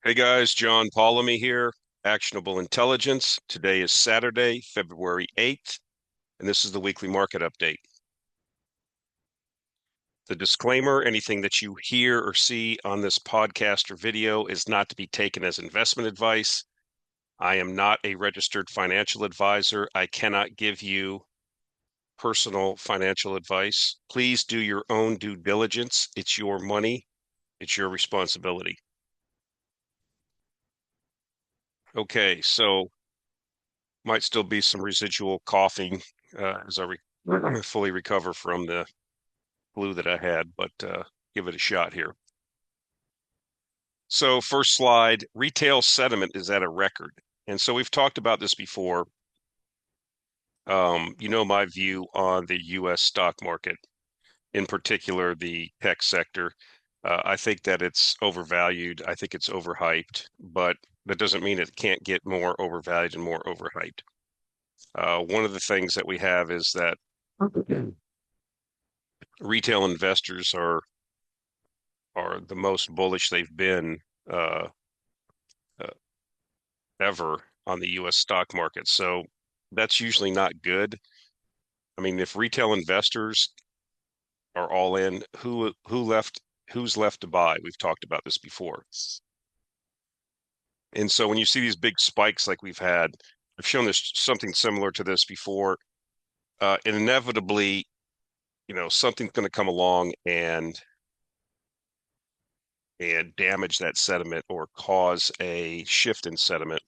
Hey guys, John Polemy here, Actionable Intelligence. Today is Saturday, February 8th, and this is the weekly market update. The disclaimer, anything that you hear or see on this podcast or video is not to be taken as investment advice. I am not a registered financial advisor. I cannot give you personal financial advice. Please do your own due diligence. It's your money. It's your responsibility. Okay, so might still be some residual coughing as I fully recover from the flu that I had, but give it a shot here. So first slide, retail sentiment is at a record. And so we've talked about this before. You know my view on the U.S. stock market, in particular the tech sector. I think that it's overvalued. I think it's overhyped, but that doesn't mean it can't get more overvalued and more overhyped. One of the things that we have is that retail investors are the most bullish they've been uh, uh, ever on the U.S. stock market. So that's usually not good. I mean, if retail investors are all in, who's left to buy? We've talked about this before. And so when you see these big spikes like we've had, I've shown this something similar to this before. And inevitably, something's going to come along and damage that sentiment or cause a shift in sentiment,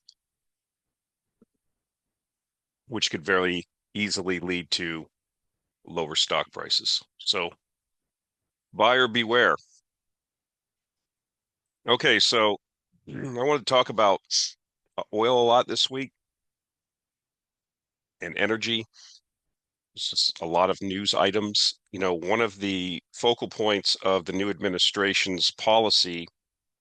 which could very easily lead to lower stock prices. So buyer beware. Okay, so I want to talk about oil a lot this week and energy. It's just a lot of news items. One of the focal points of the new administration's policy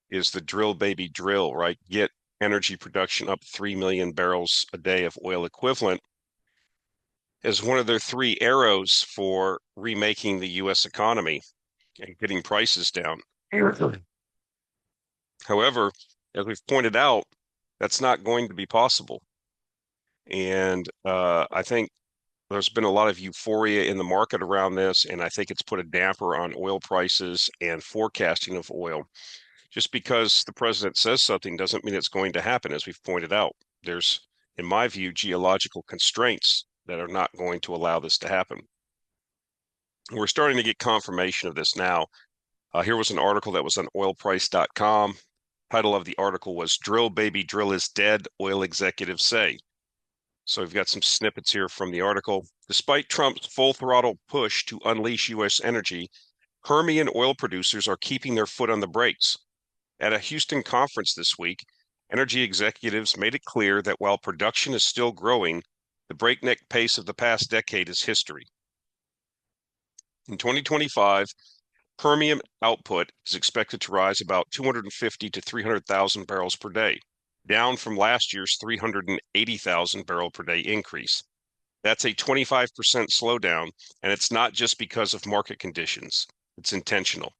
is the drill baby drill, right? Get energy production up 3 million barrels a day of oil equivalent as one of their three arrows for remaking the U.S. economy and getting prices down. However, as we've pointed out, that's not going to be possible. And I think there's been a lot of euphoria in the market around this, and I think it's put a damper on oil prices and forecasting of oil. Just because the president says something doesn't mean it's going to happen, as we've pointed out. There's, in my view, geological constraints that are not going to allow this to happen. We're starting to get confirmation of this now. Here was an article that was on oilprice.com. Title of the article was Drill Baby Drill is Dead, Oil Executives Say. So we've got some snippets here from the article. Despite Trump's full throttle push to unleash U.S. energy, Permian oil producers are keeping their foot on the brakes. At a Houston conference this week, energy executives made it clear that while production is still growing, the breakneck pace of the past decade is history. In 2025, Permian output is expected to rise about 250 to 300,000 barrels per day, down from last year's 380,000 barrel per day increase. That's a 25% slowdown, and it's not just because of market conditions. It's intentional.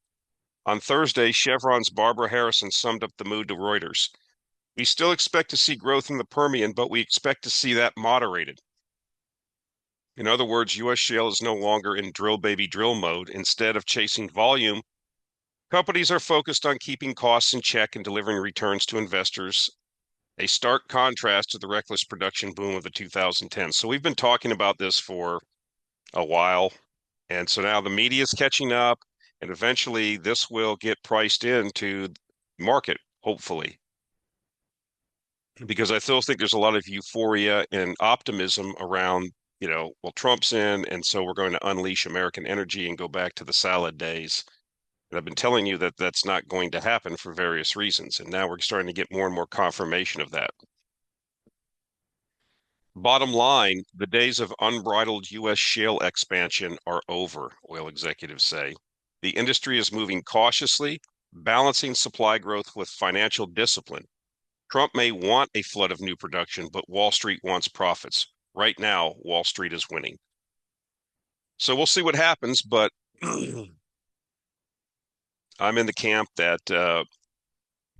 On Thursday, Chevron's Barbara Harrison summed up the mood to Reuters. We still expect to see growth in the Permian, but we expect to see that moderated. In other words, U.S. shale is no longer in drill baby drill mode. Instead of chasing volume, companies are focused on keeping costs in check and delivering returns to investors, a stark contrast to the reckless production boom of the 2010s. So we've been talking about this for a while, and so now the media is catching up, and eventually this will get priced into the market, hopefully, because I still think there's a lot of euphoria and optimism around, well, Trump's in, and so we're going to unleash American energy and go back to the salad days. And I've been telling you that that's not going to happen for various reasons. And now we're starting to get more and more confirmation of that. Bottom line, the days of unbridled U.S. shale expansion are over, oil executives say. The industry is moving cautiously, balancing supply growth with financial discipline. Trump may want a flood of new production, but Wall Street wants profits. Right now, Wall Street is winning. So we'll see what happens, but I'm in the camp that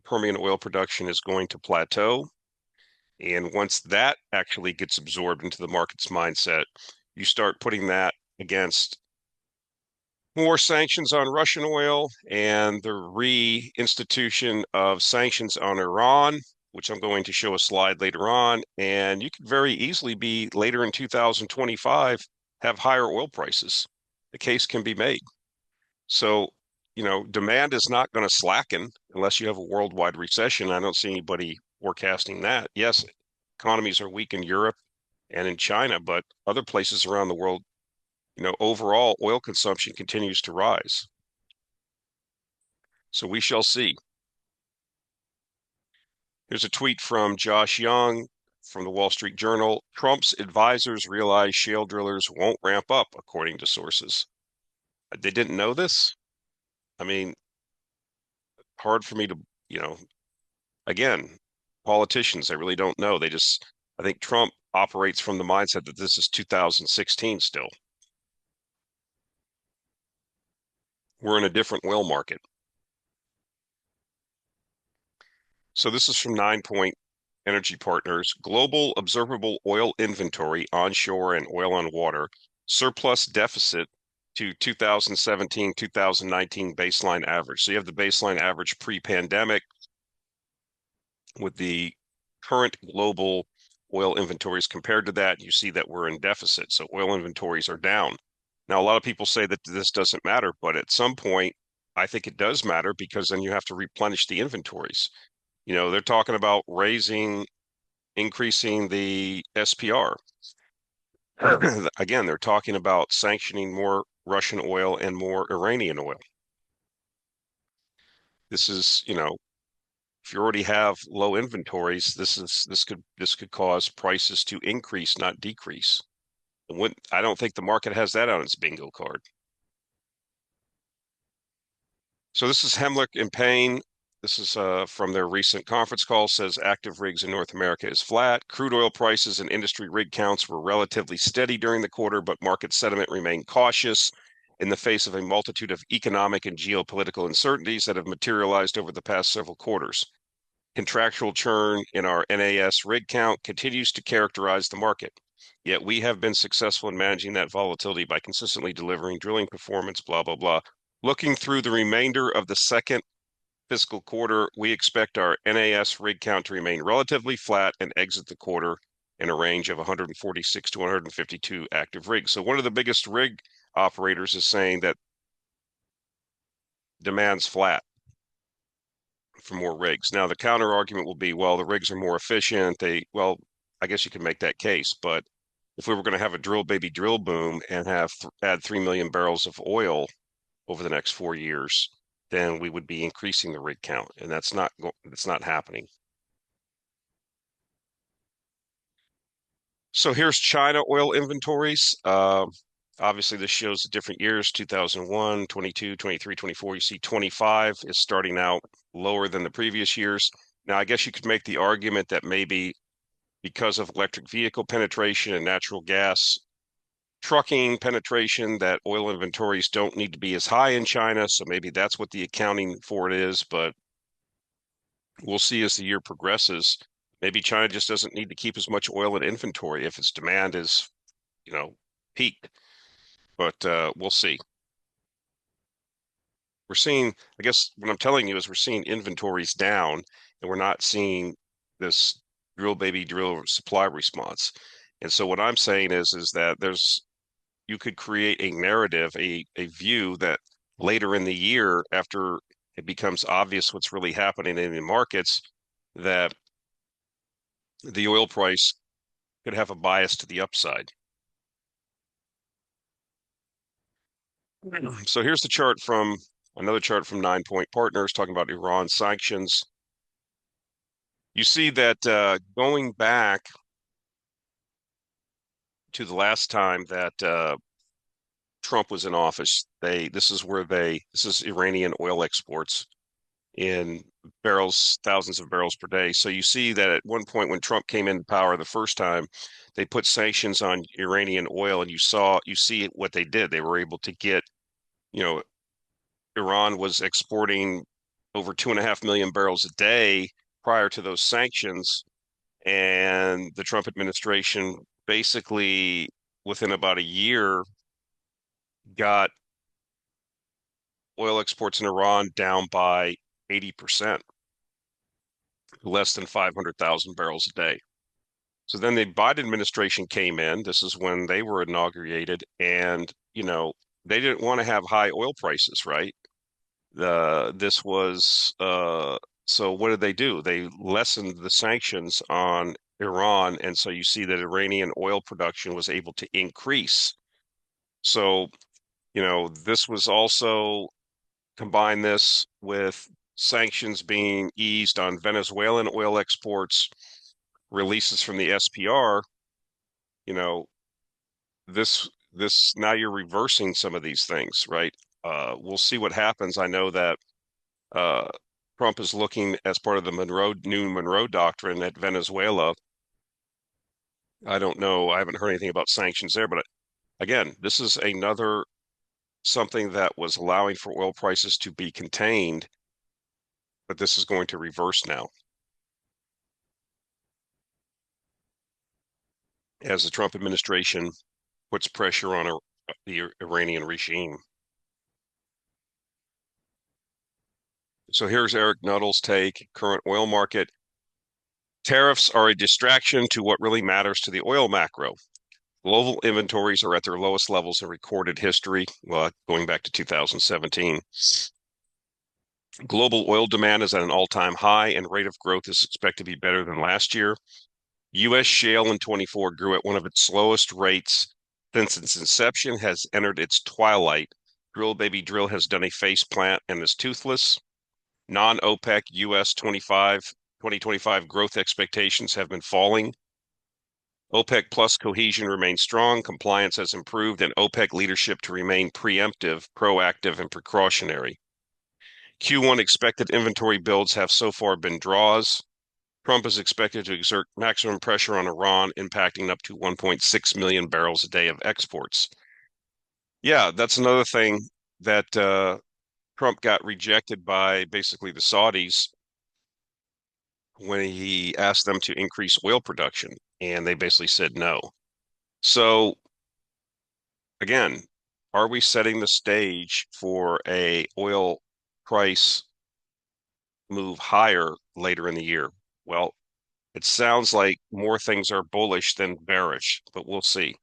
Permian oil production is going to plateau. And once that actually gets absorbed into the market's mindset, you start putting that against more sanctions on Russian oil and the reinstitution of sanctions on Iran, which I'm going to show a slide later on. And you could very easily be later in 2025, have higher oil prices. The case can be made. So, demand is not going to slacken unless you have a worldwide recession. I don't see anybody forecasting that. Yes, economies are weak in Europe and in China, but other places around the world, overall oil consumption continues to rise. So we shall see. Here's a tweet from Josh Young from the Wall Street Journal. Trump's advisors realize shale drillers won't ramp up, according to sources. They didn't know this? I mean, hard for me to, again, politicians, I really don't know. I think Trump operates from the mindset that this is 2016 still. We're in a different oil market. So this is from 9 Point Energy Partners. Global observable oil inventory onshore and oil on water surplus deficit to 2017-2019 baseline average. So you have the baseline average pre-pandemic with the current global oil inventories compared to that. You see that we're in deficit. So oil inventories are down. Now, a lot of people say that this doesn't matter, but at some point, I think it does matter because then you have to replenish the inventories. They're talking about increasing the SPR. Again, they're talking about sanctioning more Russian oil and more Iranian oil. This is, if you already have low inventories, this could cause prices to increase, not decrease. I don't think the market has that on its bingo card. So this is Hemlick and Payne. This is from their recent conference call, says active rigs in North America is flat. Crude oil prices and industry rig counts were relatively steady during the quarter, but market sentiment remained cautious in the face of a multitude of economic and geopolitical uncertainties that have materialized over the past several quarters. Contractual churn in our NAS rig count continues to characterize the market. Yet we have been successful in managing that volatility by consistently delivering drilling performance, blah, blah, blah. Looking through the remainder of the second fiscal quarter, we expect our NAS rig count to remain relatively flat and exit the quarter in a range of 146 to 152 active rigs. So one of the biggest rig operators is saying that demand's flat for more rigs. Now, the counter argument will be, well, the rigs are more efficient. Well, I guess you can make that case, but if we were going to have a drill baby drill boom and add 3 million barrels of oil over the next 4 years, then we would be increasing the rig count, and that's not happening. So here's China oil inventories. Obviously, this shows the different years, 2001, 22, 23, 24. You see 25 is starting out lower than the previous years. Now, I guess you could make the argument that maybe because of electric vehicle penetration and natural gas trucking penetration, that oil inventories don't need to be as high in China. So maybe that's what the accounting for it is. But we'll see as the year progresses. Maybe China just doesn't need to keep as much oil in inventory if its demand is, peaked. But we'll see. We're seeing, I guess what I'm telling you is we're seeing inventories down, and we're not seeing this drill baby drill supply response. And so what I'm saying is that you could create a narrative, a view that later in the year, after it becomes obvious what's really happening in the markets, that the oil price could have a bias to the upside. So here's another chart from 9 Point Partners talking about Iran sanctions. You see that going back to the last time that Trump was in office, this is Iranian oil exports in barrels, thousands of barrels per day. So you see that at one point when Trump came into power the first time, they put sanctions on Iranian oil, and you see what they did. They were able to get, Iran was exporting over 2.5 million barrels a day prior to those sanctions. And the Trump administration basically, within about a year, got oil exports in Iran down by 80%, less than 500,000 barrels a day. So then the Biden administration came in. This is when they were inaugurated, and they didn't want to have high oil prices, right? This was so what did they do? They lessened the sanctions on Iran, and so you see that Iranian oil production was able to increase. So, this was also combine this with sanctions being eased on Venezuelan oil exports, releases from the SPR, you know, this now you're reversing some of these things, right? We'll see what happens. I know that uh, Trump is looking as part of the new Monroe Doctrine at Venezuela. I don't know. I haven't heard anything about sanctions there, but again, this is another something that was allowing for oil prices to be contained, but this is going to reverse now as the Trump administration puts pressure on the Iranian regime. So here's Eric Nuttall's take, current oil market. Tariffs are a distraction to what really matters to the oil macro. Global inventories are at their lowest levels in recorded history, well, going back to 2017. Global oil demand is at an all-time high, and rate of growth is expected to be better than last year. U.S. shale in 24 grew at one of its slowest rates since its inception, has entered its twilight. Drill Baby Drill has done a face plant and is toothless. Non-OPEC U.S. 2025 growth expectations have been falling. OPEC plus cohesion remains strong, compliance has improved, and OPEC leadership to remain preemptive, proactive, and precautionary. Q1 expected inventory builds have so far been draws. Trump is expected to exert maximum pressure on Iran, impacting up to 1.6 million barrels a day of exports. Yeah, that's another thing that Trump got rejected by basically the Saudis when he asked them to increase oil production, and they basically said no. So again, are we setting the stage for a oil price move higher later in the year? Well, it sounds like more things are bullish than bearish, but we'll see.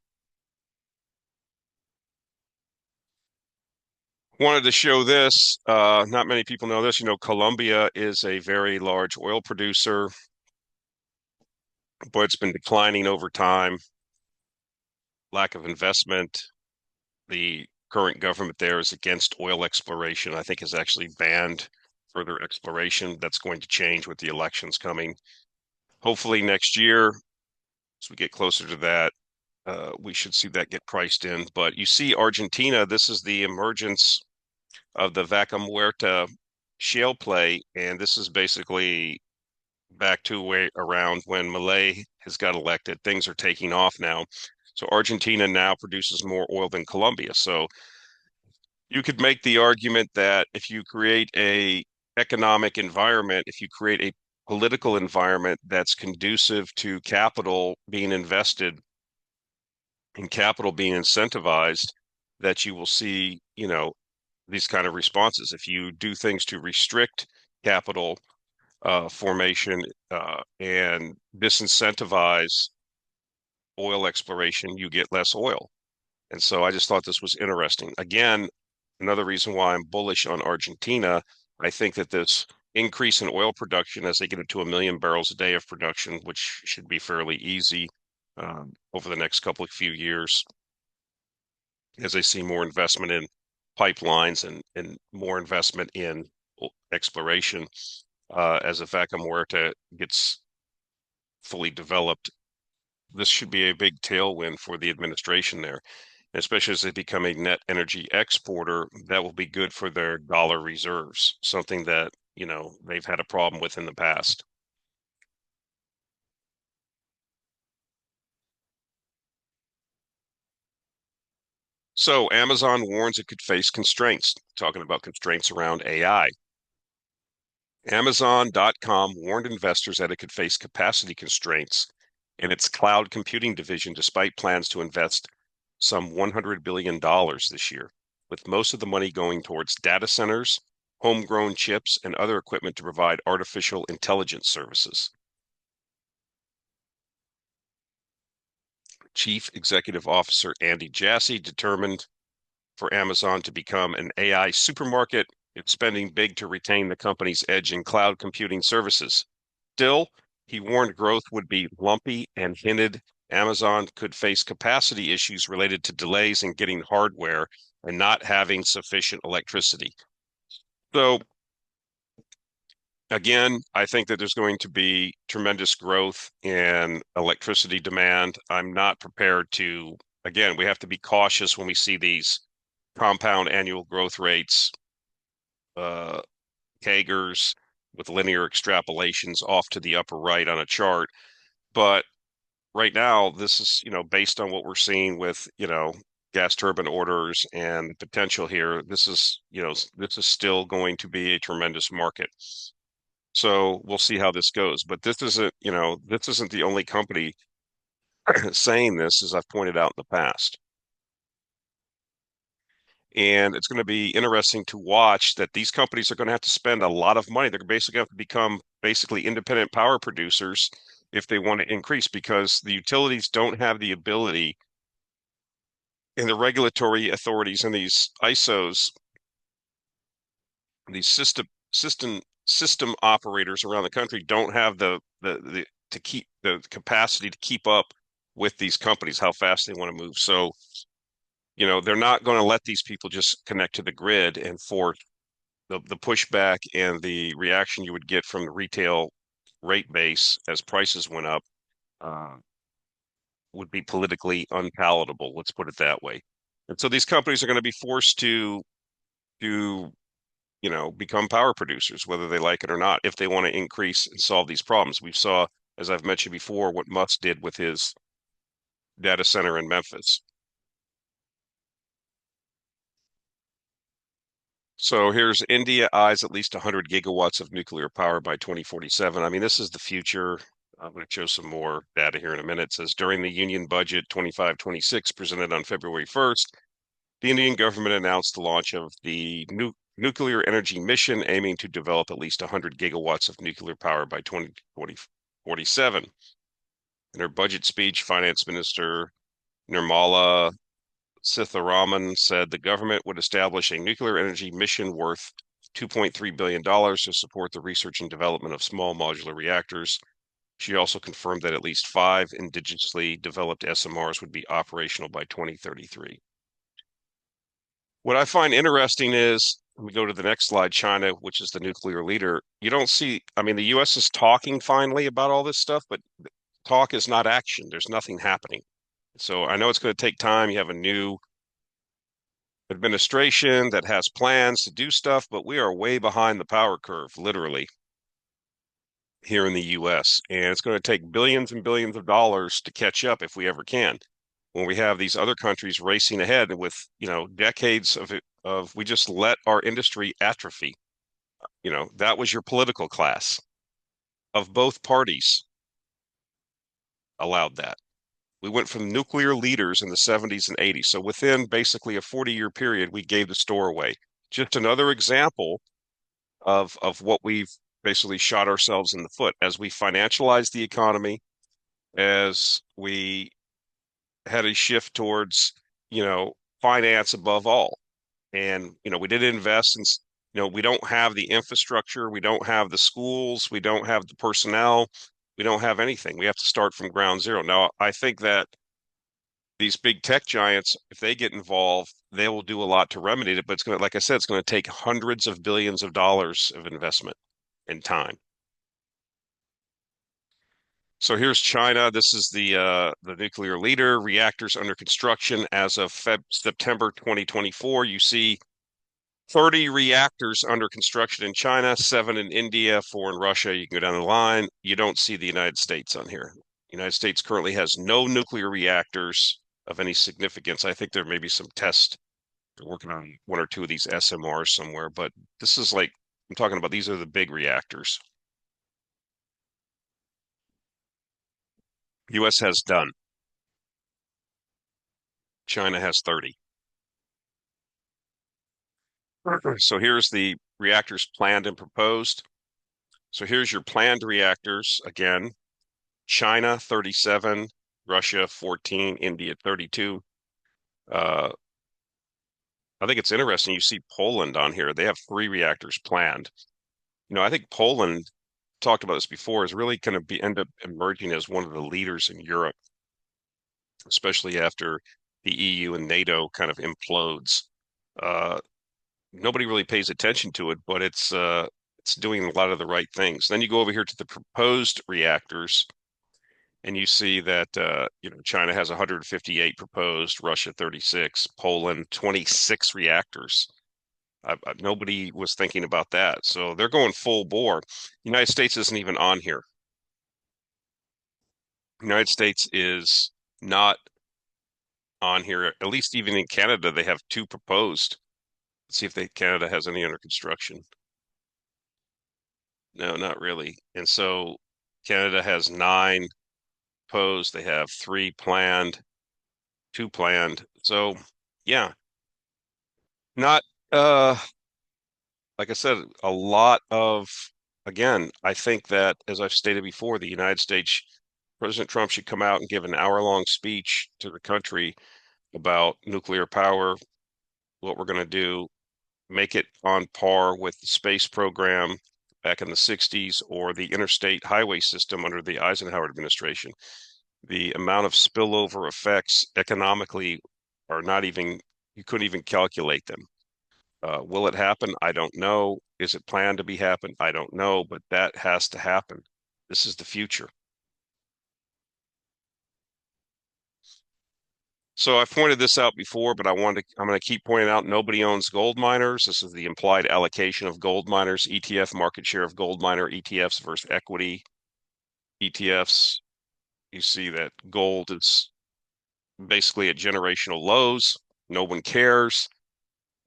Wanted to show this. Not many people know this. Colombia is a very large oil producer, but it's been declining over time. Lack of investment. The current government there is against oil exploration. I think has actually banned further exploration. That's going to change with the elections coming. Hopefully next year, as we get closer to that, we should see that get priced in. But you see Argentina, this is the emergence of the Vaca Muerta shale play, and this is basically back to way around when Milei has got elected. Things are taking off now. So Argentina now produces more oil than Colombia. So you could make the argument that if you create a economic environment, if you create a political environment that's conducive to capital being invested and capital being incentivized, that you will see, these kind of responses. If you do things to restrict capital formation and disincentivize oil exploration, you get less oil. And so I just thought this was interesting. Again, another reason why I'm bullish on Argentina. I think that this increase in oil production as they get into 1 million barrels a day of production, which should be fairly easy over the next couple of few years, as they see more investment in pipelines and more investment in exploration as the Vaca Muerta gets fully developed. This should be a big tailwind for the administration there, especially as they become a net energy exporter. That will be good for their dollar reserves, something that, they've had a problem with in the past. So Amazon warns it could face constraints, talking about constraints around AI. Amazon.com warned investors that it could face capacity constraints in its cloud computing division despite plans to invest some $100 billion this year, with most of the money going towards data centers, homegrown chips, and other equipment to provide artificial intelligence services. Chief Executive Officer Andy Jassy determined for Amazon to become an AI supermarket. It's spending big to retain the company's edge in cloud computing services. Still, he warned growth would be lumpy and hinted Amazon could face capacity issues related to delays in getting hardware and not having sufficient electricity. So again, I think that there's going to be tremendous growth in electricity demand. I'm not prepared to, again, we have to be cautious when we see these compound annual growth rates, uh, CAGRs with linear extrapolations off to the upper right on a chart. But right now, this is, based on what we're seeing with, gas turbine orders and the potential here, this is still going to be a tremendous market. So we'll see how this goes. But this isn't the only company saying this, as I've pointed out in the past. And it's going to be interesting to watch that these companies are going to have to spend a lot of money. They're basically going to have to become basically independent power producers if they want to increase, because the utilities don't have the ability, and the regulatory authorities and these ISOs, these system operators around the country don't have the to keep the capacity to keep up with these companies, how fast they want to move. So, they're not going to let these people just connect to the grid, and for the pushback and the reaction you would get from the retail rate base as prices went up uh, would be politically unpalatable. Let's put it that way. And so these companies are going to be forced to become power producers, whether they like it or not, if they want to increase and solve these problems. We saw, as I've mentioned before, what Musk did with his data center in Memphis. So here's India eyes at least 100 gigawatts of nuclear power by 2047. I mean, this is the future. I'm going to show some more data here in a minute. It says during the Union Budget 25-26 presented on February 1st, the Indian government announced the launch of the nuclear energy mission, aiming to develop at least 100 gigawatts of nuclear power by 2047. In her budget speech, Finance Minister Nirmala Sitharaman said the government would establish a nuclear energy mission worth $2.3 billion to support the research and development of small modular reactors. She also confirmed that at least 5 indigenously developed SMRs would be operational by 2033. What I find interesting is, we go to the next slide, China, which is the nuclear leader. You don't see, I mean, the US is talking finally about all this stuff, but talk is not action. There's nothing happening. So I know it's going to take time. You have a new administration that has plans to do stuff, but we are way behind the power curve, literally, here in the US. And it's going to take billions and billions of dollars to catch up if we ever can. When we have these other countries racing ahead with, decades of we just let our industry atrophy. That was your political class of both parties allowed that. We went from nuclear leaders in the 70s and 80s. So within basically a 40-year period, we gave the store away. Just another example of what we've basically shot ourselves in the foot as we financialized the economy, as we had a shift towards, finance above all. And, we didn't invest in, we don't have the infrastructure, we don't have the schools, we don't have the personnel, we don't have anything. We have to start from ground zero. Now, I think that these big tech giants, if they get involved, they will do a lot to remedy it. But it's going to, like I said, it's going to take hundreds of billions of dollars of investment and time. So here's China. This is the nuclear leader. Reactors under construction as of September 2024. You see 30 reactors under construction in China, 7 in India, 4 in Russia. You can go down the line. You don't see the United States on here. The United States currently has no nuclear reactors of any significance. I think there may be some tests. They're working on 1 or 2 of these SMRs somewhere, but this is like, I'm talking about these are the big reactors. US has done. China has 30. So here's the reactors planned and proposed. So here's your planned reactors again. China 37, Russia 14, India 32. Uh, I think it's interesting. You see Poland on here. They have 3 reactors planned. I think Poland, talked about this before, is really going to end up emerging as one of the leaders in Europe, especially after the EU and NATO kind of implodes. Uh, Nobody really pays attention to it, but it's doing a lot of the right things. Then you go over here to the proposed reactors, and you see that China has 158 proposed, Russia 36, Poland 26 reactors. Nobody was thinking about that, so they're going full bore. The United States isn't even on here. The United States is not on here. At least even in Canada, they have 2 proposed. Let's see if Canada has any under construction. No, not really. And so Canada has 9 proposed. They have 3 planned, 2 planned. So yeah, not like I said, a lot of, again, I think that, as I've stated before, the United States, President Trump should come out and give an hour-long speech to the country about nuclear power, what we're going to do, make it on par with the space program back in the 60s or the interstate highway system under the Eisenhower administration. The amount of spillover effects economically are not even, you couldn't even calculate them. Will it happen? I don't know. Is it planned to be happen? I don't know, but that has to happen. This is the future. So I've pointed this out before, but I'm going to keep pointing out nobody owns gold miners. This is the implied allocation of gold miners, ETF market share of gold miner ETFs versus equity ETFs. You see that gold is basically at generational lows. No one cares.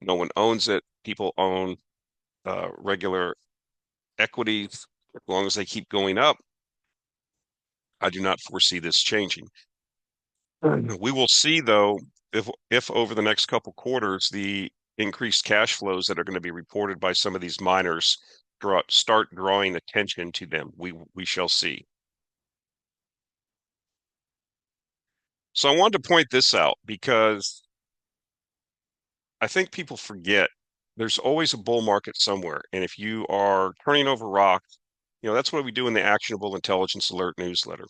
No one owns it. People own regular equities. As long as they keep going up, I do not foresee this changing. We will see, though, if over the next couple quarters, the increased cash flows that are going to be reported by some of these miners start drawing attention to them. We shall see. So I wanted to point this out because I think people forget there's always a bull market somewhere. And if you are turning over rocks, that's what we do in the Actionable Intelligence Alert newsletter.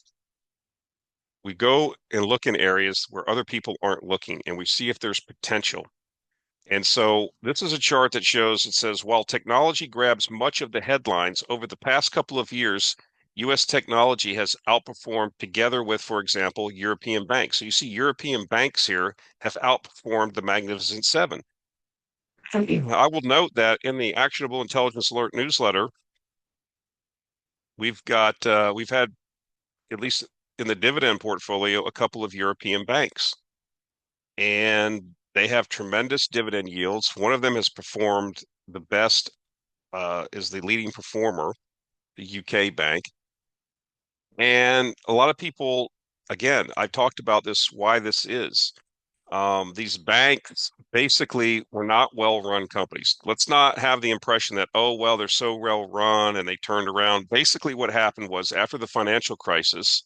We go and look in areas where other people aren't looking, and we see if there's potential. And so this is a chart that shows, it says, while technology grabs much of the headlines over the past couple of years, U.S. technology has outperformed together with, for example, European banks. So you see European banks here have outperformed the Magnificent Seven. I will note that in the Actionable Intelligence Alert newsletter, we've had, at least in the dividend portfolio, a couple of European banks. And they have tremendous dividend yields. One of them has performed the best, is the leading performer, the UK bank. And a lot of people, again, I've talked about this, why this is. These banks basically were not well-run companies. Let's not have the impression that, oh, well, they're so well-run and they turned around. Basically, what happened was after the financial crisis,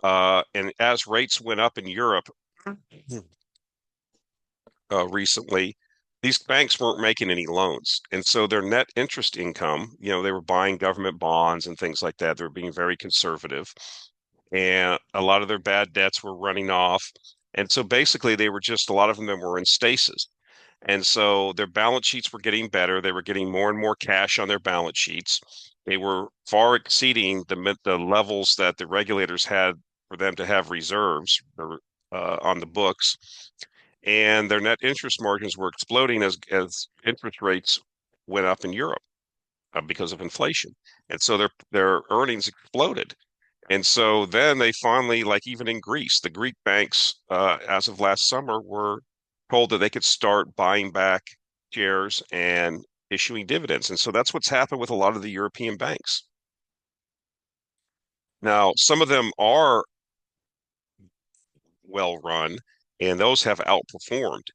and as rates went up in Europe, recently, these banks weren't making any loans. And so their net interest income, they were buying government bonds and things like that. They were being very conservative. And a lot of their bad debts were running off. And so basically, a lot of them were in stasis. And so their balance sheets were getting better. They were getting more and more cash on their balance sheets. They were far exceeding the levels that the regulators had for them to have reserves on the books, and their net interest margins were exploding as interest rates went up in Europe because of inflation. And so their earnings exploded. And so then they finally, like even in Greece, the Greek banks, as of last summer, were told that they could start buying back shares and issuing dividends. And so that's what's happened with a lot of the European banks. Now, some of them are well run, and those have outperformed.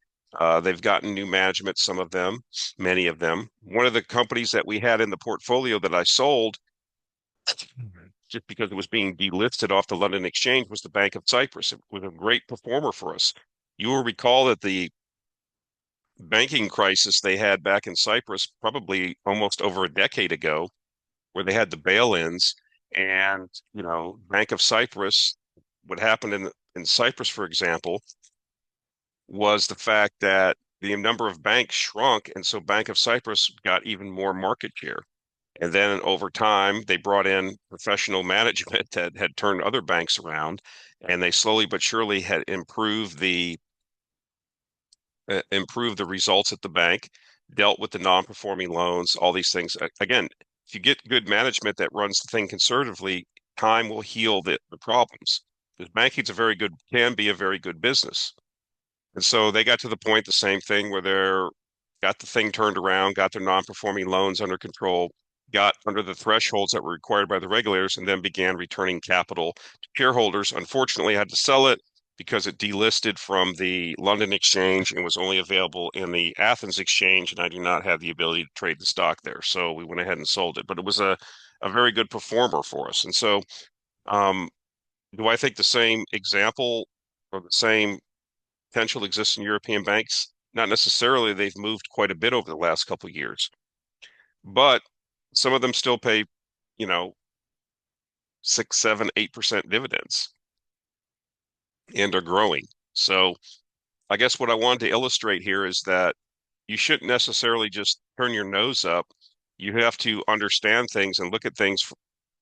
They've gotten new management, some of them, many of them. One of the companies that we had in the portfolio that I sold just because it was being delisted off the London Exchange was the Bank of Cyprus. It was a great performer for us. You will recall that the banking crisis they had back in Cyprus probably almost over a decade ago, where they had the bail-ins, and Bank of Cyprus, what happened in Cyprus, for example, was the fact that the number of banks shrunk, and so Bank of Cyprus got even more market share. And then over time, they brought in professional management that had turned other banks around, and they slowly but surely had improved the results at the bank, dealt with the non-performing loans, all these things. Again, if you get good management that runs the thing conservatively, time will heal the problems. Because banking can be a very good business. And so they got to the point, the same thing, where they're got the thing turned around, got their non-performing loans under control, got under the thresholds that were required by the regulators, and then began returning capital to shareholders. Unfortunately, I had to sell it because it delisted from the London Exchange and was only available in the Athens Exchange, and I do not have the ability to trade the stock there. So we went ahead and sold it. But it was a very good performer for us. And so, um, do I think the same example or the same potential exists in European banks? Not necessarily. They've moved quite a bit over the last couple of years, but some of them still pay, you know, 6, 7, 8% dividends and are growing. So I guess what I wanted to illustrate here is that you shouldn't necessarily just turn your nose up. You have to understand things and look at things.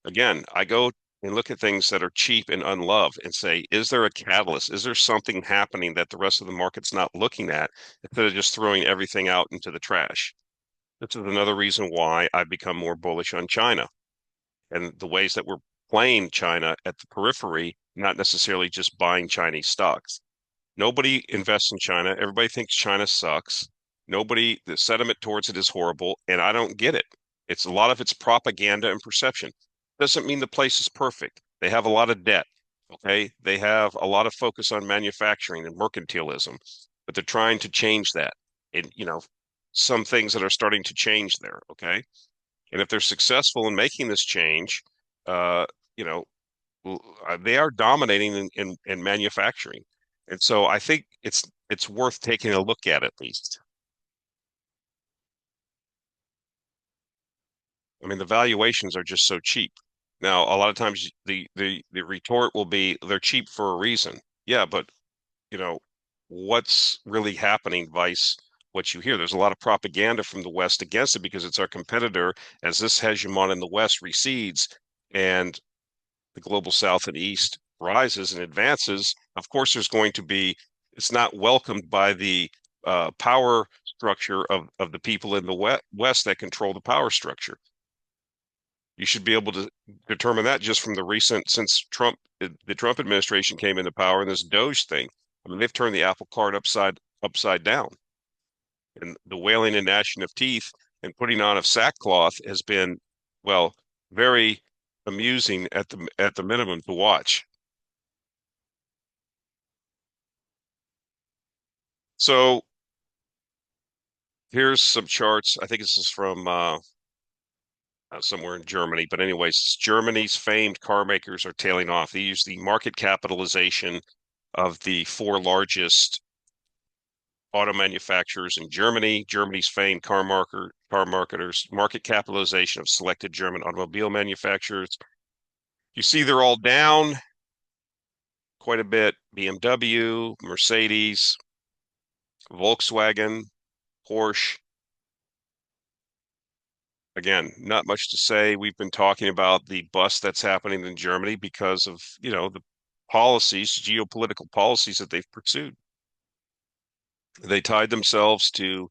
Again, I go and look at things that are cheap and unloved and say, is there a catalyst? Is there something happening that the rest of the market's not looking at, instead of just throwing everything out into the trash? This is another reason why I've become more bullish on China and the ways that we're playing China at the periphery, not necessarily just buying Chinese stocks. Nobody invests in China. Everybody thinks China sucks. The sentiment towards it is horrible, and I don't get it. It's a lot of it's propaganda and perception. Doesn't mean the place is perfect. They have a lot of debt. Okay. They have a lot of focus on manufacturing and mercantilism, but they're trying to change that. And, some things that are starting to change there. Okay. And if they're successful in making this change, uh, you know, they are dominating in manufacturing. And so I think it's worth taking a look at least. I mean, the valuations are just so cheap. Now, a lot of times the retort will be they're cheap for a reason. Yeah, but you know, what's really happening, vice what you hear. There's a lot of propaganda from the West against it because it's our competitor. As this hegemon in the West recedes and the global South and East rises and advances, of course, it's not welcomed by the power structure of the people in the West that control the power structure. You should be able to determine that just from since the Trump administration came into power and this Doge thing. I mean, they've turned the apple cart upside down, and the wailing and gnashing of teeth and putting on of sackcloth has been, well, very amusing at the minimum to watch. So here's some charts. I think this is from somewhere in Germany, but anyways, Germany's famed car makers are tailing off. They use the market capitalization of the four largest auto manufacturers in Germany. Germany's famed car marketers, market capitalization of selected German automobile manufacturers. You see, they're all down quite a bit. BMW, Mercedes, Volkswagen, Porsche. Again, not much to say. We've been talking about the bust that's happening in Germany because of, the geopolitical policies that they've pursued. They tied themselves to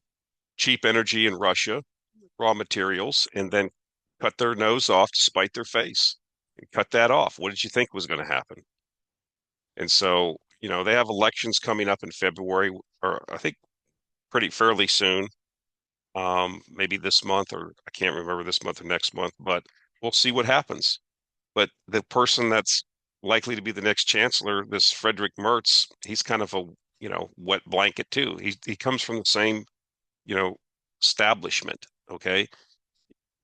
cheap energy in Russia, raw materials, and then cut their nose off to spite their face. And cut that off. What did you think was going to happen? And so, they have elections coming up in February, or I think pretty fairly soon. maybe this month, or I can't remember this month or next month, but we'll see what happens. But the person that's likely to be the next chancellor, this Frederick Merz, he's kind of a, wet blanket too. He comes from the same, you know, establishment. Okay.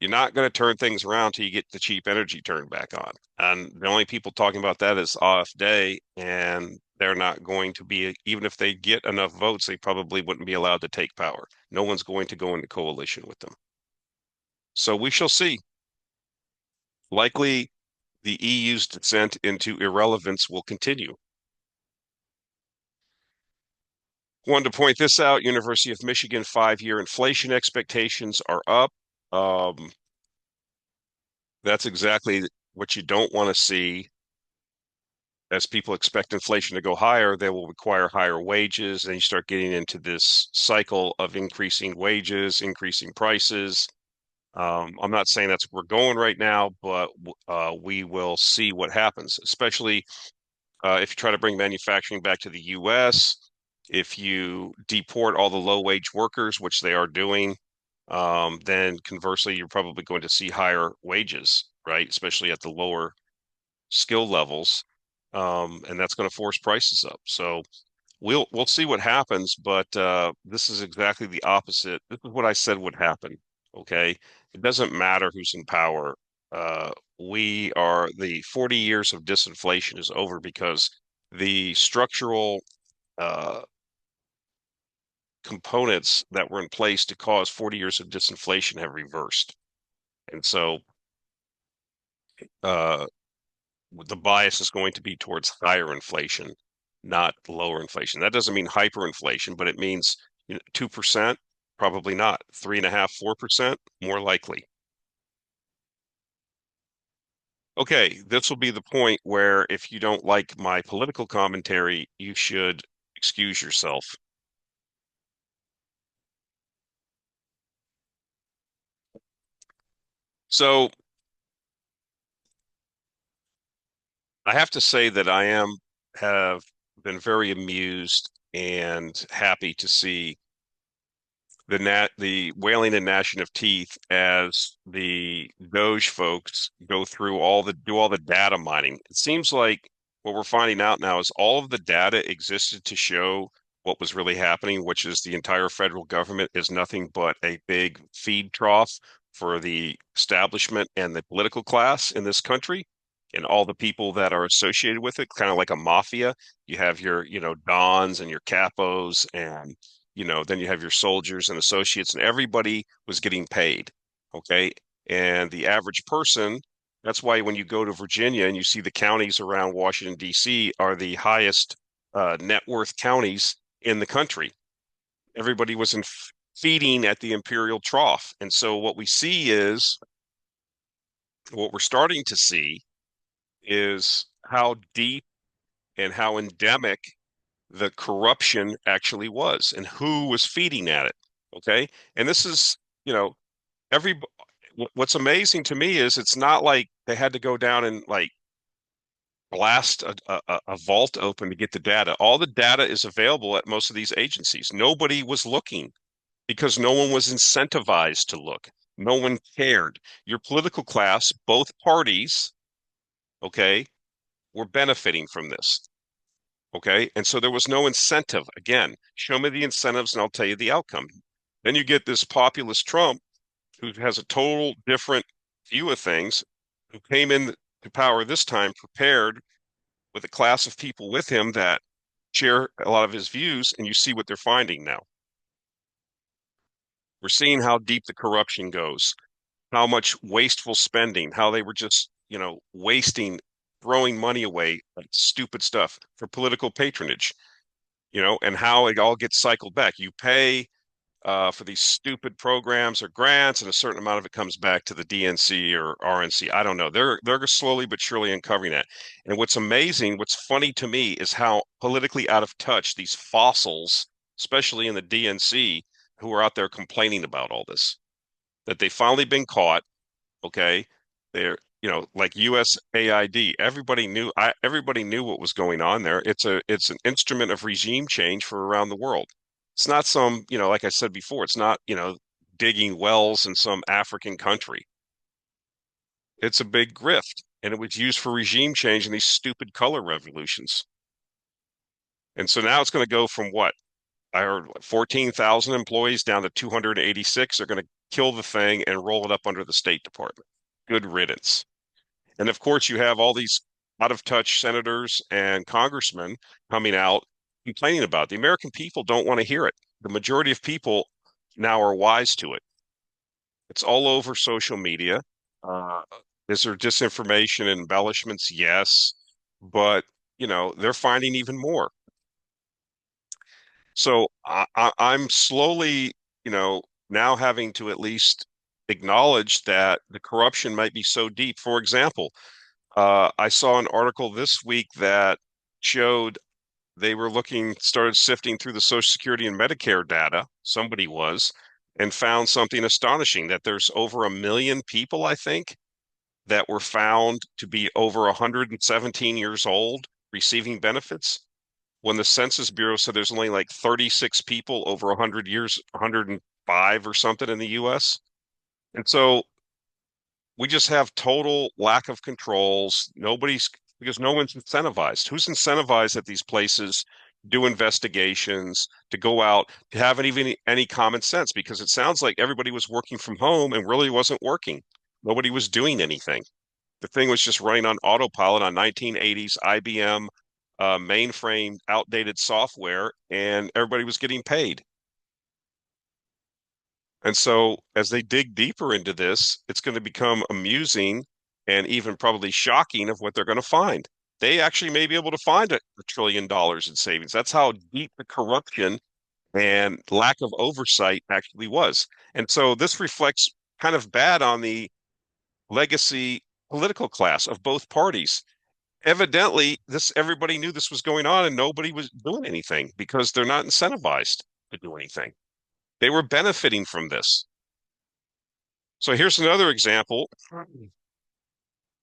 You're not going to turn things around till you get the cheap energy turned back on. And the only people talking about that is AfD, and they're not going to be, even if they get enough votes, they probably wouldn't be allowed to take power. No one's going to go into coalition with them. So we shall see. Likely the EU's descent into irrelevance will continue. Wanted to point this out. University of Michigan 5-year inflation expectations are up. Um, that's exactly what you don't want to see. As people expect inflation to go higher, they will require higher wages. And you start getting into this cycle of increasing wages, increasing prices. I'm not saying that's where we're going right now, but we will see what happens, especially if you try to bring manufacturing back to the US, if you deport all the low-wage workers, which they are doing, then conversely, you're probably going to see higher wages, right? Especially at the lower skill levels, and that's going to force prices up. So we'll see what happens, but this is exactly the opposite. This is what I said would happen. Okay, it doesn't matter who's in power. We are the 40 years of disinflation is over because the structural uh, components that were in place to cause 40 years of disinflation have reversed. And so uh, the bias is going to be towards higher inflation, not lower inflation. That doesn't mean hyperinflation, but it means 2%, probably not. 3.5%, 4%, more likely. Okay, this will be the point where if you don't like my political commentary, you should excuse yourself. So I have to say that have been very amused and happy to see the wailing and gnashing of teeth as the Doge folks go through do all the data mining. It seems like what we're finding out now is all of the data existed to show what was really happening, which is the entire federal government is nothing but a big feed trough for the establishment and the political class in this country and all the people that are associated with it, kind of like a mafia. You have your, dons and your capos and then you have your soldiers and associates, and everybody was getting paid. Okay. And the average person, that's why when you go to Virginia and you see the counties around Washington, D.C., are the highest net worth counties in the country. Everybody was feeding at the imperial trough. And so what we're starting to see is how deep and how endemic the corruption actually was and who was feeding at it. Okay. And this is, you know, every, what's amazing to me is it's not like they had to go down and like blast a vault open to get the data. All the data is available at most of these agencies. Nobody was looking because no one was incentivized to look. No one cared. Your political class, both parties, okay, were benefiting from this. Okay. And so there was no incentive. Again, show me the incentives and I'll tell you the outcome. Then you get this populist Trump who has a total different view of things, who came in to power this time prepared with a class of people with him that share a lot of his views, and you see what they're finding now. We're seeing how deep the corruption goes, how much wasteful spending, how they were just, wasting, throwing money away like stupid stuff for political patronage, and how it all gets cycled back. You pay for these stupid programs or grants, and a certain amount of it comes back to the DNC or RNC. I don't know. They're slowly but surely uncovering that. And what's funny to me is how politically out of touch these fossils, especially in the DNC, who are out there complaining about all this, that they finally been caught. Okay, they're like USAID. Everybody knew what was going on there. It's an instrument of regime change for around the world. It's not some, like I said before, it's not, digging wells in some African country. It's a big grift, and it was used for regime change in these stupid color revolutions. And so now it's going to go from what? I heard 14,000 employees down to 286. They're going to kill the thing and roll it up under the State Department. Good riddance. And of course, you have all these out of touch senators and congressmen coming out complaining about it. The American people don't want to hear it. The majority of people now are wise to it. It's all over social media. Uh, is there disinformation and embellishments? Yes. But, they're finding even more. So I'm slowly, now having to at least acknowledge that the corruption might be so deep. For example, I saw an article this week that showed they were started sifting through the Social Security and Medicare data, somebody was, and found something astonishing that there's over 1 million people, I think, that were found to be over 117 years old receiving benefits when the Census Bureau said there's only like 36 people over 100 years, 105 or something in the US. And so we just have total lack of controls. Because no one's incentivized. Who's incentivized at these places do investigations, to go out, to have even any common sense? Because it sounds like everybody was working from home and really wasn't working. Nobody was doing anything. The thing was just running on autopilot on 1980s IBM mainframe outdated software, and everybody was getting paid. And so as they dig deeper into this, it's going to become amusing and even probably shocking of what they're going to find. They actually may be able to find $1 trillion in savings. That's how deep the corruption and lack of oversight actually was. And so this reflects kind of bad on the legacy political class of both parties. Evidently, everybody knew this was going on and nobody was doing anything because they're not incentivized to do anything. They were benefiting from this. So here's another example.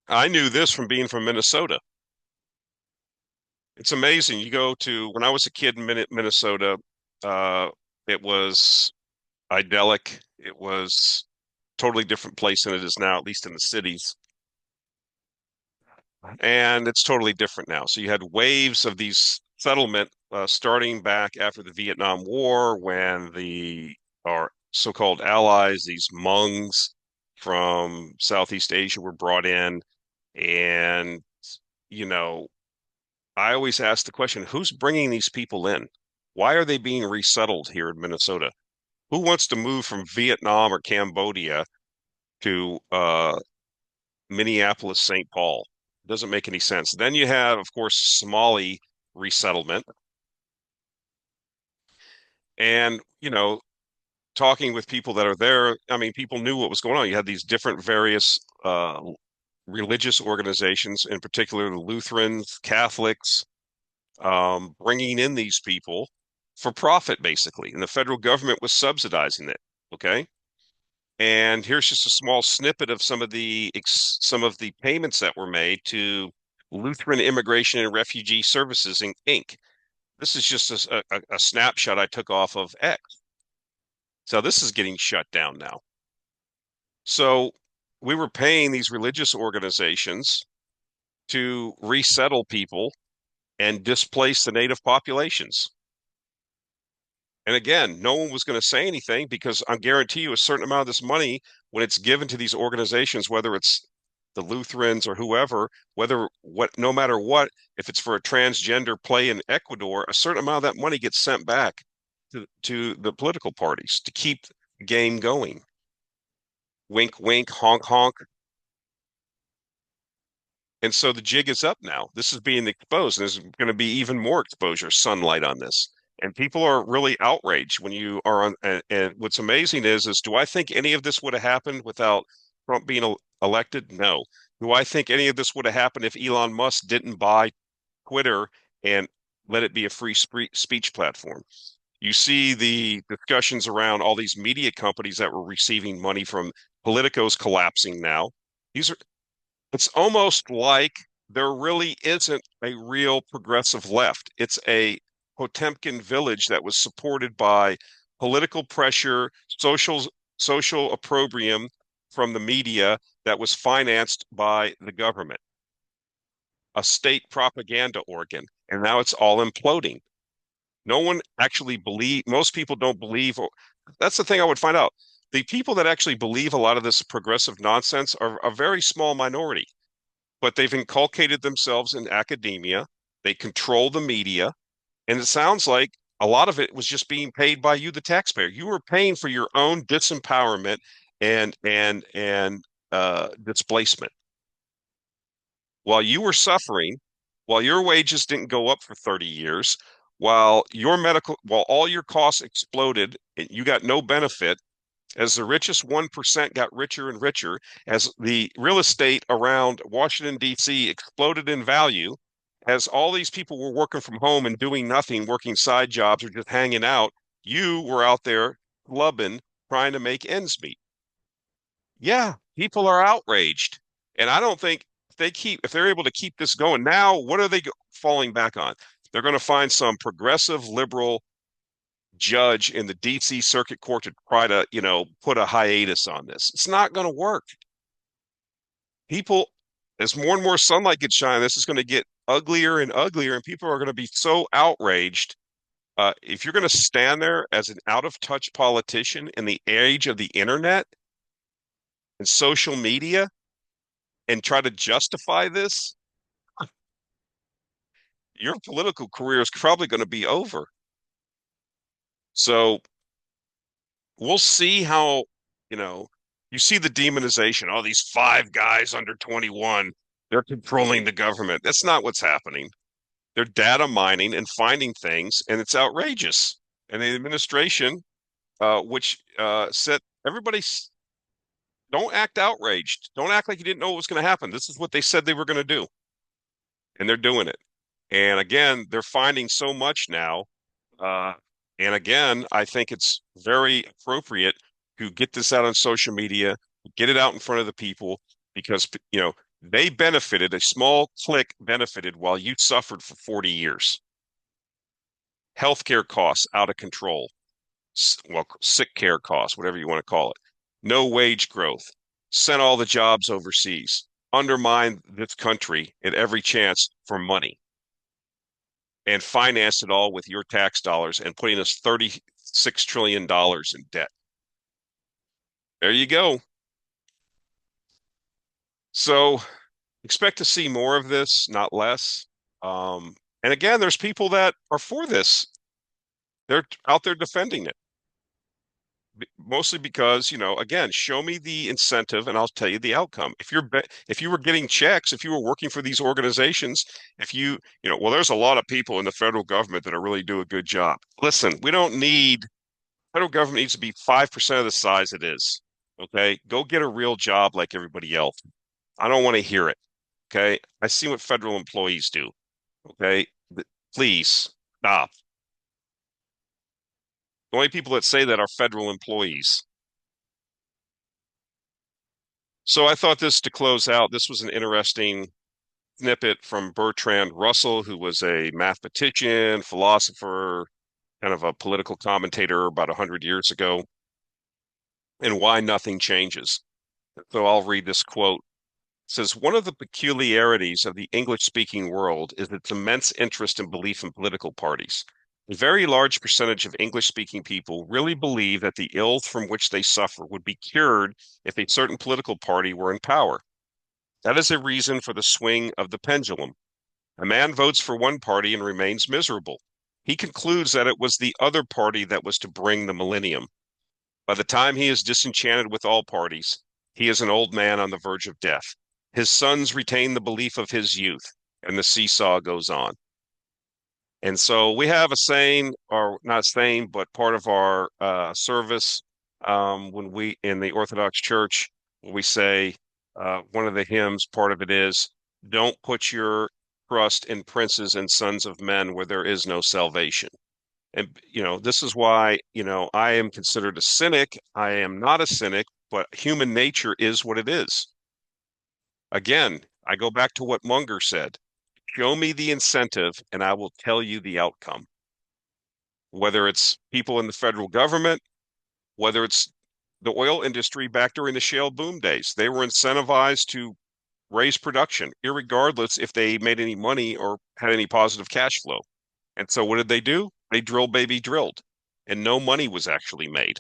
I knew this from being from Minnesota. It's amazing. When I was a kid in Minnesota, uh, it was idyllic. It was a totally different place than it is now, at least in the cities. And it's totally different now. So you had waves of these settlement starting back after the Vietnam War when our so-called allies, these Hmongs from Southeast Asia, were brought in. And, you know, I always ask the question, who's bringing these people in? Why are they being resettled here in Minnesota? Who wants to move from Vietnam or Cambodia to Minneapolis, St. Paul? It doesn't make any sense. Then you have, of course, Somali resettlement. And, talking with people that are there, I mean, people knew what was going on. You had these different various religious organizations, in particular the Lutherans, Catholics, bringing in these people for profit, basically. And the federal government was subsidizing it. Okay. And here's just a small snippet of some of the payments that were made to Lutheran Immigration and Refugee Services Inc. This is just a snapshot I took off of X. So this is getting shut down now. So we were paying these religious organizations to resettle people and displace the native populations. And again, no one was going to say anything because I guarantee you a certain amount of this money, when it's given to these organizations, whether it's the Lutherans or whoever, no matter what, if it's for a transgender play in Ecuador, a certain amount of that money gets sent back to the political parties to keep the game going. Wink, wink, honk, honk. And so the jig is up now. This is being exposed. There's going to be even more exposure, sunlight on this. And people are really outraged when you are on. And what's amazing is do I think any of this would have happened without Trump being elected? No. Do I think any of this would have happened if Elon Musk didn't buy Twitter and let it be a free speech platform? You see the discussions around all these media companies that were receiving money from politicos collapsing now. It's almost like there really isn't a real progressive left. It's a Potemkin village that was supported by political pressure, social social opprobrium from the media that was financed by the government, a state propaganda organ, and now it's all imploding. No one actually most people don't believe, or that's the thing I would find out. The people that actually believe a lot of this progressive nonsense are a very small minority, but they've inculcated themselves in academia. They control the media, and it sounds like a lot of it was just being paid by you, the taxpayer. You were paying for your own disempowerment and displacement. While you were suffering, while your wages didn't go up for 30 years, while all your costs exploded, and you got no benefit, as the richest 1% got richer and richer, as the real estate around Washington, D.C. exploded in value, as all these people were working from home and doing nothing, working side jobs or just hanging out, you were out there clubbing, trying to make ends meet. Yeah, people are outraged. And I don't think if they're able to keep this going now, what are they falling back on? They're going to find some progressive liberal judge in the DC Circuit Court to try to, put a hiatus on this. It's not going to work. People, as more and more sunlight gets shined, this is going to get uglier and uglier, and people are going to be so outraged. If you're going to stand there as an out of touch politician in the age of the internet and social media and try to justify this, your political career is probably going to be over. So we'll see how, you know, you see the demonization. Oh, these five guys under 21, they're controlling the government. That's not what's happening. They're data mining and finding things, and it's outrageous. And the administration, which said, everybody, don't act outraged. Don't act like you didn't know what was going to happen. This is what they said they were going to do, and they're doing it. And again, they're finding so much now. Uh, and again, I think it's very appropriate to get this out on social media, get it out in front of the people, because, they benefited, a small clique benefited while you suffered for 40 years. Healthcare costs out of control. Well, sick care costs, whatever you want to call it. No wage growth. Sent all the jobs overseas. Undermined this country at every chance for money and financed it all with your tax dollars and putting us $36 trillion in debt. There you go. So expect to see more of this, not less. And again, there's people that are for this. They're out there defending it. Mostly because, again, show me the incentive and I'll tell you the outcome. If you were getting checks, if you were working for these organizations, if well, there's a lot of people in the federal government that are really do a good job. Listen, we don't need federal government needs to be 5% of the size it is. Okay. Go get a real job like everybody else. I don't want to hear it. Okay. I see what federal employees do. Okay. Please stop. The only people that say that are federal employees. So I thought this to close out, this was an interesting snippet from Bertrand Russell, who was a mathematician, philosopher, kind of a political commentator about 100 years ago, and why nothing changes. So I'll read this quote. It says, one of the peculiarities of the English-speaking world is its immense interest and belief in political parties. A very large percentage of English-speaking people really believe that the ills from which they suffer would be cured if a certain political party were in power. That is a reason for the swing of the pendulum. A man votes for one party and remains miserable. He concludes that it was the other party that was to bring the millennium. By the time he is disenchanted with all parties, he is an old man on the verge of death. His sons retain the belief of his youth, and the seesaw goes on. And so we have a saying, or not saying, but part of our service when we in the Orthodox Church, we say one of the hymns, part of it is, don't put your trust in princes and sons of men where there is no salvation. And, this is why, I am considered a cynic. I am not a cynic, but human nature is what it is. Again, I go back to what Munger said. Show me the incentive and I will tell you the outcome. Whether it's people in the federal government, whether it's the oil industry back during the shale boom days. They were incentivized to raise production, irregardless if they made any money or had any positive cash flow. And so what did they do? They drill baby drilled, and no money was actually made.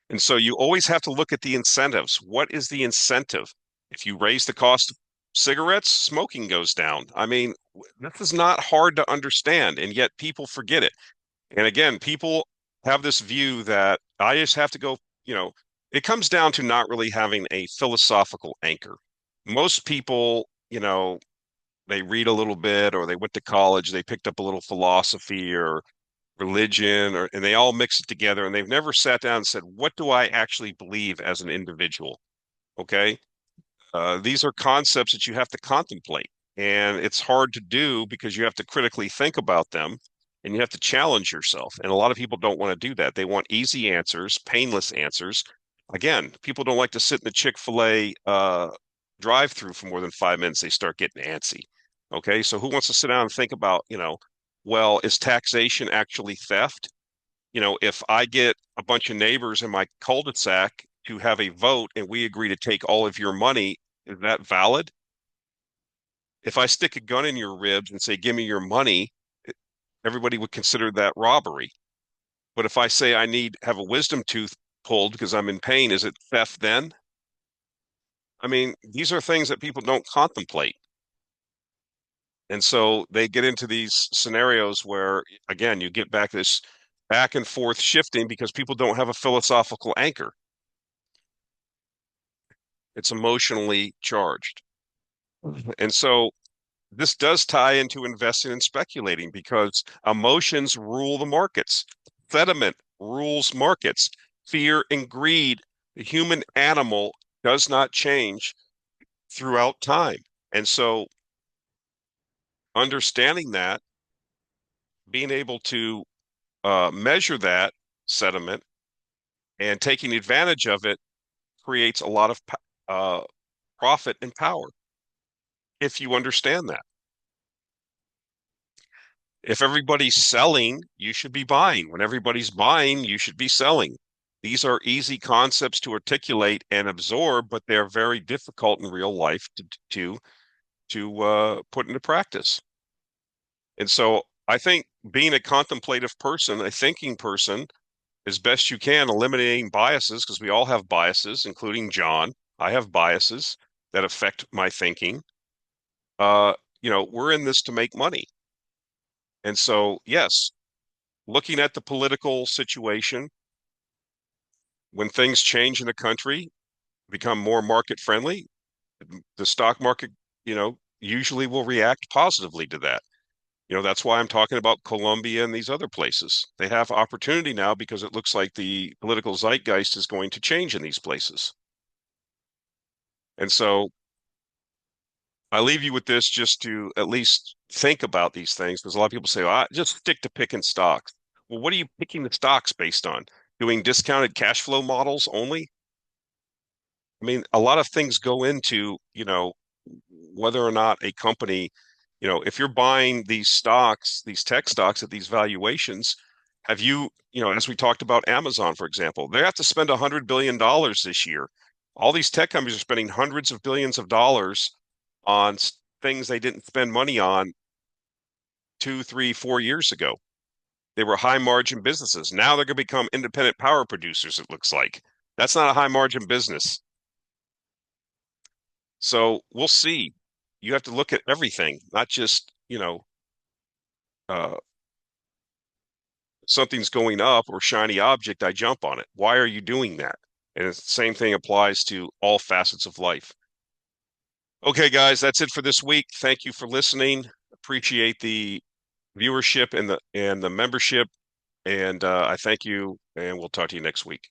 And so you always have to look at the incentives. What is the incentive? If you raise the cost of cigarettes, smoking goes down. I mean, this is not hard to understand, and yet people forget it. And again, people have this view that I just have to go, it comes down to not really having a philosophical anchor. Most people, they read a little bit or they went to college, they picked up a little philosophy or religion, and they all mix it together and they've never sat down and said, what do I actually believe as an individual? Okay. These are concepts that you have to contemplate, and it's hard to do because you have to critically think about them and you have to challenge yourself. And a lot of people don't want to do that. They want easy answers, painless answers. Again, people don't like to sit in the Chick-fil-A drive-through for more than 5 minutes. They start getting antsy. Okay, so who wants to sit down and think about, well, is taxation actually theft? If I get a bunch of neighbors in my cul-de-sac to have a vote and we agree to take all of your money, is that valid? If I stick a gun in your ribs and say, give me your money, everybody would consider that robbery. But if I say I need have a wisdom tooth pulled because I'm in pain, is it theft then? I mean, these are things that people don't contemplate. And so they get into these scenarios where, again, you get back this back and forth shifting because people don't have a philosophical anchor. It's emotionally charged. And so this does tie into investing and speculating because emotions rule the markets. Sentiment rules markets. Fear and greed, the human animal does not change throughout time. And so understanding that, being able to measure that sentiment and taking advantage of it creates a lot of uh, profit and power if you understand that. If everybody's selling, you should be buying. When everybody's buying, you should be selling. These are easy concepts to articulate and absorb, but they're very difficult in real life to put into practice. And so I think being a contemplative person, a thinking person, as best you can, eliminating biases, because we all have biases, including John. I have biases that affect my thinking. Uh, we're in this to make money. And so, yes, looking at the political situation, when things change in the country, become more market friendly, the stock market, usually will react positively to that. That's why I'm talking about Colombia and these other places. They have opportunity now because it looks like the political zeitgeist is going to change in these places. And so I leave you with this just to at least think about these things because a lot of people say, well, just stick to picking stocks. Well, what are you picking the stocks based on? Doing discounted cash flow models only? I mean, a lot of things go into, whether or not a company, if you're buying these stocks, these tech stocks at these valuations, have you, as we talked about Amazon, for example, they have to spend $100 billion this year. All these tech companies are spending hundreds of billions of dollars on things they didn't spend money on 2, 3, 4 years ago. They were high margin businesses. Now they're going to become independent power producers, it looks like. That's not a high margin business. So we'll see. You have to look at everything, not just, uh, something's going up or shiny object, I jump on it. Why are you doing that? And the same thing applies to all facets of life. Okay, guys, that's it for this week. Thank you for listening. Appreciate the viewership and the membership. And I thank you, and we'll talk to you next week.